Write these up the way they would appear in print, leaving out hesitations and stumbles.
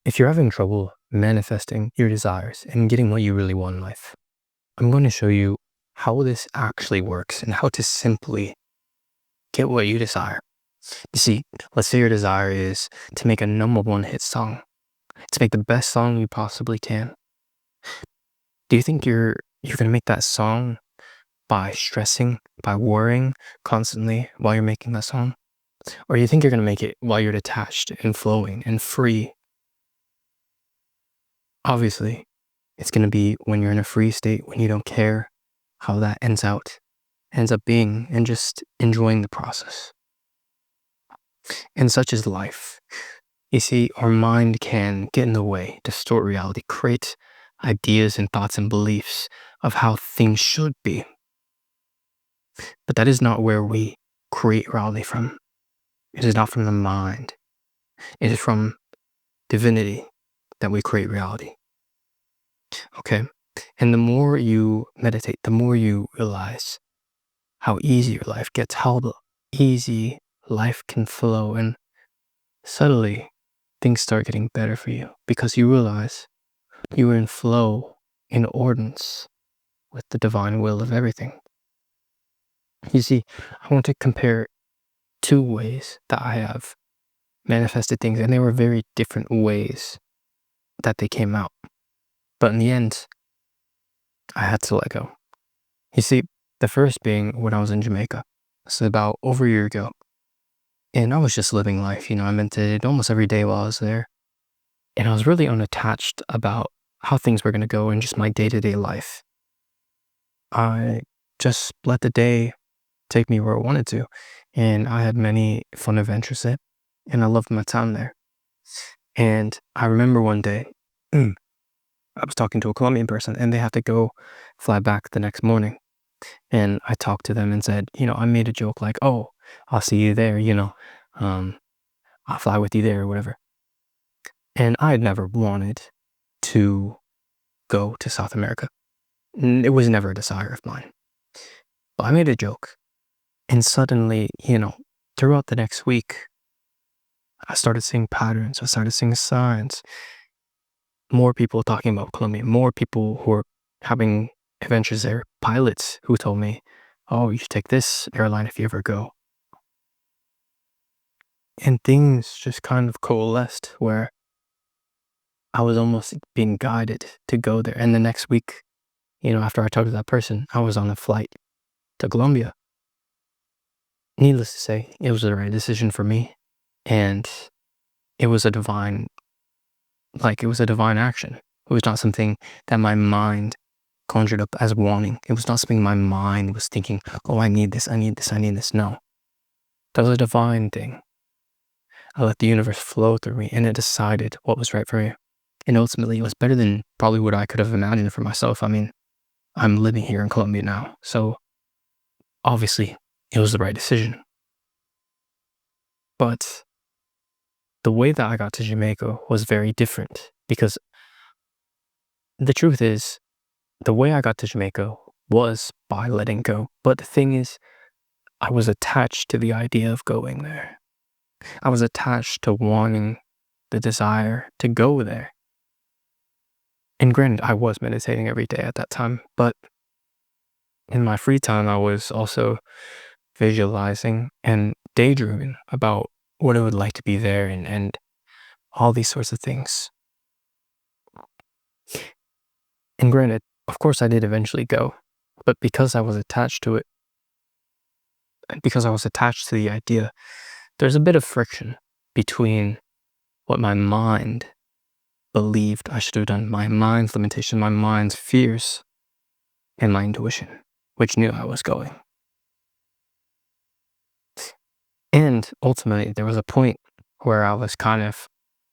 If you're having trouble manifesting your desires and getting what you really want in life, I'm going to show you how this actually works and how to simply get what you desire. You see, let's say your desire is to make a #1 hit song, to make the best song you possibly can. Do you think you're going to make that song by stressing, by worrying constantly while you're making that song? Or do you think you're going to make it while you're detached and flowing and free? Obviously, it's going to be when you're in a free state, when you don't care how that ends up being, and just enjoying the process. And such is life. You see, our mind can get in the way, distort reality, create ideas and thoughts and beliefs of how things should be. But that is not where we create reality from. It is not from the mind. It is from divinity that we create reality. Okay? And the more you meditate, the more you realize how easy your life gets, how easy life can flow, and subtly things start getting better for you because you realize you are in flow, in ordinance with the divine will of everything. You see, I want to compare two ways that I have manifested things, and they were very different ways that they came out. But in the end, I had to let go. You see, the first being when I was in Jamaica. So about over a year ago. And I was just living life, I meditated almost every day while I was there. And I was really unattached about how things were going to go in just my day-to-day life. I just let the day take me where it wanted to. And I had many fun adventures there. And I loved my time there. And I remember one day, I was talking to a Colombian person, and they had to go fly back the next morning. And I talked to them and said, I made a joke like, oh, I'll see you there, I'll fly with you there or whatever. And I had never wanted to go to South America. It was never a desire of mine. But I made a joke. And suddenly, throughout the next week, I started seeing patterns. I started seeing signs. More people talking about Colombia. More people who are having adventures there. Pilots who told me, oh, you should take this airline if you ever go. And things just kind of coalesced where I was almost being guided to go there. And the next week, after I talked to that person, I was on a flight to Colombia. Needless to say, it was the right decision for me. And it was a divine action. It was not something that my mind conjured up as wanting. It was not something my mind was thinking, oh, I need this, I need this, I need this. No. That was a divine thing. I let the universe flow through me, and it decided what was right for me. And ultimately, it was better than probably what I could have imagined for myself. I mean, I'm living here in Colombia now, so obviously, it was the right decision. But the way that I got to Jamaica was very different, because the truth is, the way I got to Jamaica was by letting go. But the thing is, I was attached to the idea of going there. I was attached to wanting the desire to go there. And granted, I was meditating every day at that time, but in my free time, I was also visualizing and daydreaming about what it would like to be there and all these sorts of things. And granted, of course, I did eventually go, but because I was attached to it, and because I was attached to the idea, there's a bit of friction between what my mind believed I should have done, my mind's limitation, my mind's fears, and my intuition, which knew I was going. And ultimately, there was a point where I was kind of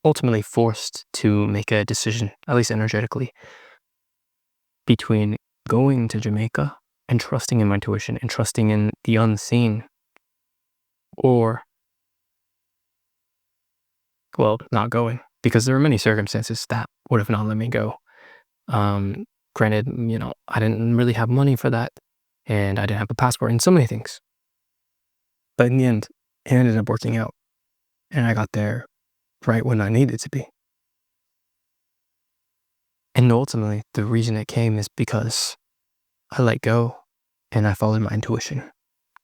ultimately forced to make a decision, at least energetically, between going to Jamaica and trusting in my intuition and trusting in the unseen, or, well, not going, because there were many circumstances that would have not let me go. Granted, I didn't really have money for that, and I didn't have a passport, and so many things. But in the end, it ended up working out, and I got there right when I needed to be. And ultimately, the reason it came is because I let go and I followed my intuition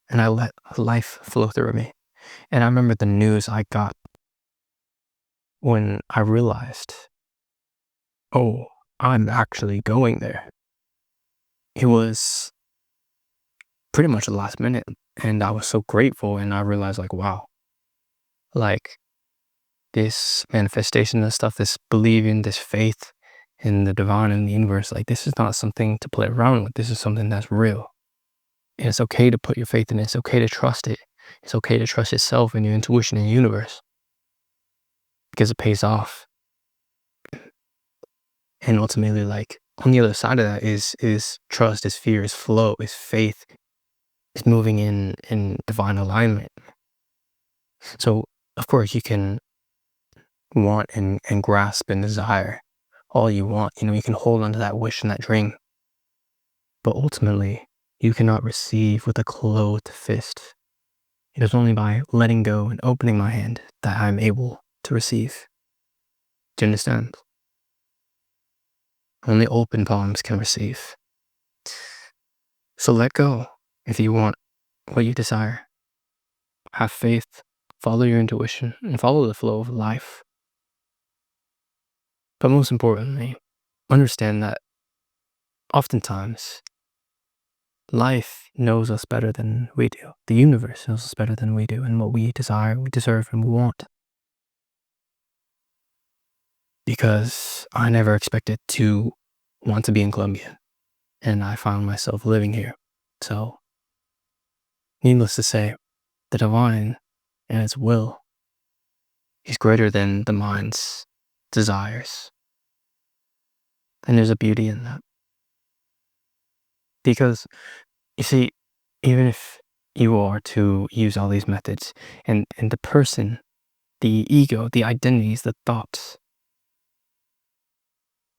and I let life flow through me. And I remember the news I got when I realized, oh, I'm actually going there. It was pretty much the last minute. And I was so grateful. And I realized, like, wow, like this manifestation and stuff, this believing, this faith in the divine and the universe, like this is not something to play around with. This is something that's real. And it's okay to put your faith in it. It's okay to trust it. It's okay to trust yourself and your intuition and the universe because it pays off. And ultimately, like on the other side of that is trust, is fear, is flow, is faith, is moving in divine alignment. So of course you can want and grasp and desire all you want. You know, you can hold on to that wish and that dream. But ultimately, you cannot receive with a closed fist. It is only by letting go and opening my hand that I'm able to receive. Do you understand? Only open palms can receive. So let go if you want what you desire. Have faith, follow your intuition, and follow the flow of life. But most importantly, understand that oftentimes life knows us better than we do. The universe knows us better than we do, and what we desire, we deserve, and we want. Because I never expected to want to be in Colombia, and I found myself living here. So, needless to say, the divine and its will is greater than the mind's desires. And there's a beauty in that. Because, you see, even if you are to use all these methods, and the person, the ego, the identities, the thoughts,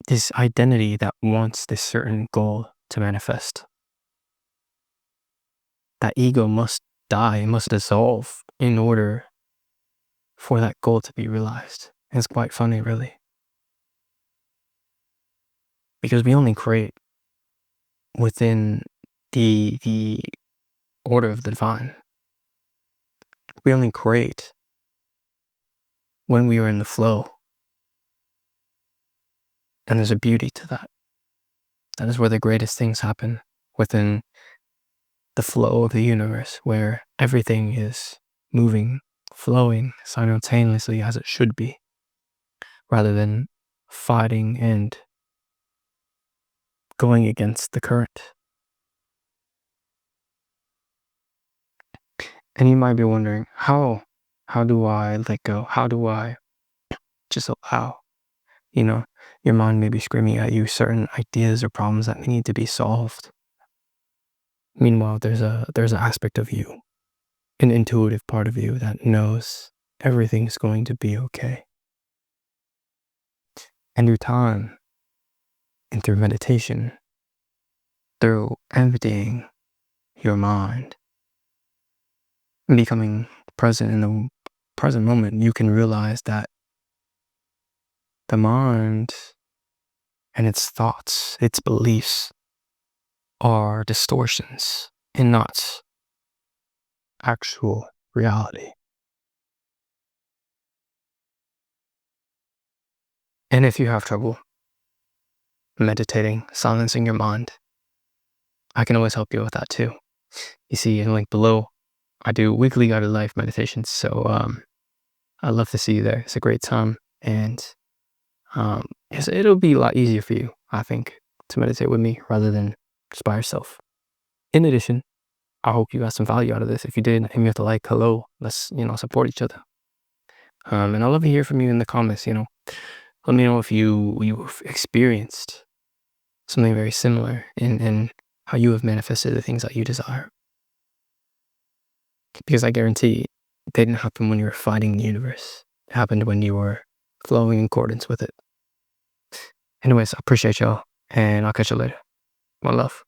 this identity that wants this certain goal to manifest, that ego must die, must dissolve in order for that goal to be realized. And it's quite funny, really. Because we only create within the order of the divine. We only create when we are in the flow. And there's a beauty to that. That is where the greatest things happen, within the flow of the universe, where everything is moving, flowing simultaneously as it should be, rather than fighting and going against the current. And you might be wondering, how do I let go? How do I just allow? You know, your mind may be screaming at you certain ideas or problems that need to be solved. Meanwhile, there's an aspect of you, an intuitive part of you that knows everything's going to be okay. And through time, and through meditation, through emptying your mind and becoming present in the present moment, you can realize that the mind and its thoughts, its beliefs, are distortions and not actual reality. And if you have trouble meditating, silencing your mind, I can always help you with that too. You see in the link below, I do weekly guided life meditations, so I'd love to see you there. It's a great time, and it'll be a lot easier for you, I think, to meditate with me rather than just by yourself. In addition, I hope you got some value out of this. If you did, hit me with a like, hello, let's, support each other. And I'd love to hear from you in the comments, Let me know if you've experienced something very similar in how you have manifested the things that you desire. Because I guarantee it didn't happen when you were fighting the universe. It happened when you were flowing in accordance with it. Anyways, I appreciate y'all, and I'll catch you later. One love.